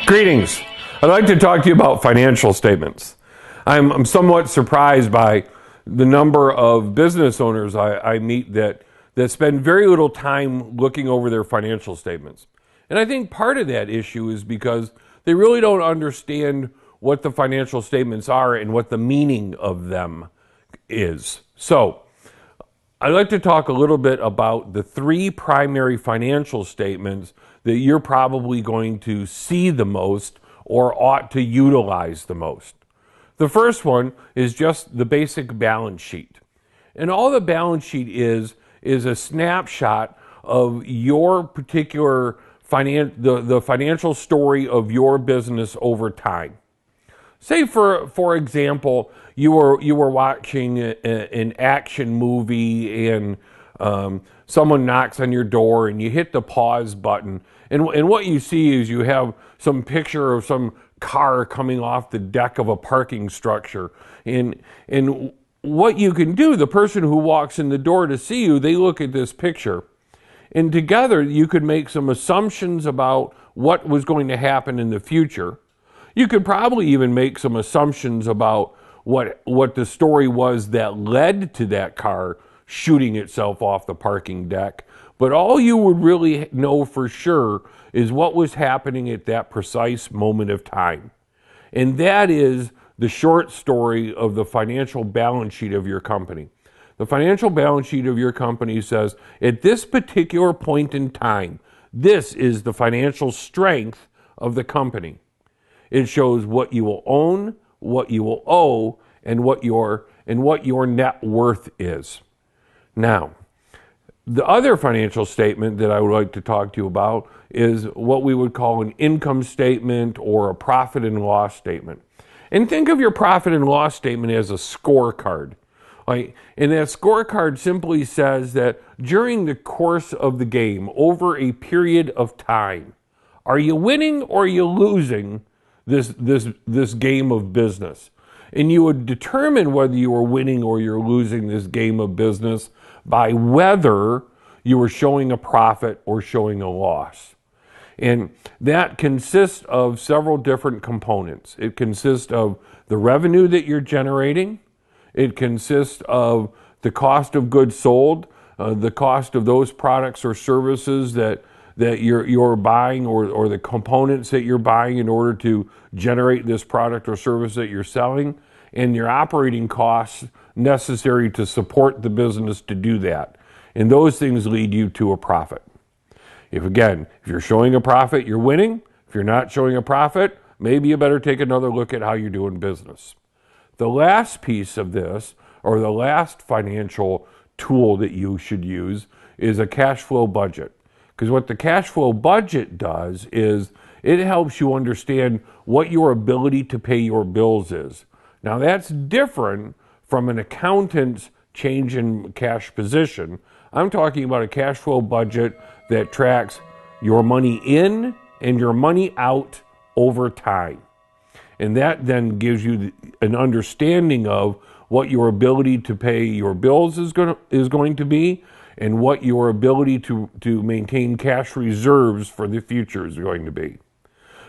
Greetings. I'd like to talk to you about financial statements. I'm somewhat surprised by the number of business owners I meet that spend very little time looking over their financial statements. And I think part of that issue is because they really don't understand what the financial statements are and what the meaning of them is. So, I'd like to talk a little bit about the three primary financial statements that you're probably going to see the most or ought to utilize the most. The first one is just the basic balance sheet. And all the balance sheet is a snapshot of your particular the financial story of your business over time. Say for example, you were watching an action movie and someone knocks on your door and you hit the pause button, and what you see is you have some picture of some car coming off the deck of a parking structure, and what you can do, the person who walks in the door to see you, they look at this picture, and together you could make some assumptions about what was going to happen in the future. You could probably even make some assumptions about what the story was that led to that car shooting itself off the parking deck. But all you would really know for sure is what was happening at that precise moment of time. And that is the short story of the financial balance sheet of your company. The financial balance sheet of your company says, at this particular point in time, this is the financial strength of the company. It shows what you will own, what you will owe, and what your net worth is. Now, the other financial statement that I would like to talk to you about is what we would call an income statement or a profit and loss statement. And think of your profit and loss statement as a scorecard. Right? And that scorecard simply says that during the course of the game, over a period of time, are you winning or are you losing this game of business? And you would determine whether you were winning or you're losing this game of business by whether you were showing a profit or showing a loss. And that consists of several different components. It consists of the revenue that you're generating. It consists of the cost of goods sold, the cost of those products or services that you're buying, or the components that you're buying in order to generate this product or service that you're selling, and your operating costs necessary to support the business to do that. And those things lead you to a profit. If you're showing a profit, you're winning. If you're not showing a profit, maybe you better take another look at how you're doing business. The last piece of this, or the last financial tool that you should use, is a cash flow budget. Because what the cash flow budget does is it helps you understand what your ability to pay your bills is. Now that's different from an accountant's change in cash position. I'm talking about a cash flow budget that tracks your money in and your money out over time. And that then gives you an understanding of what your ability to pay your bills is going to be, and what your ability to maintain cash reserves for the future is going to be.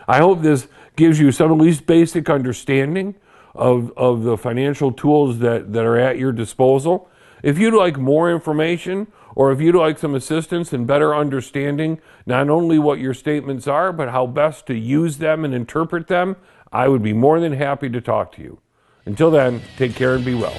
I hope this gives you some at least basic understanding of the financial tools that are at your disposal. If you'd like more information, or if you'd like some assistance in better understanding not only what your statements are, but how best to use them and interpret them, I would be more than happy to talk to you. Until then, take care and be well.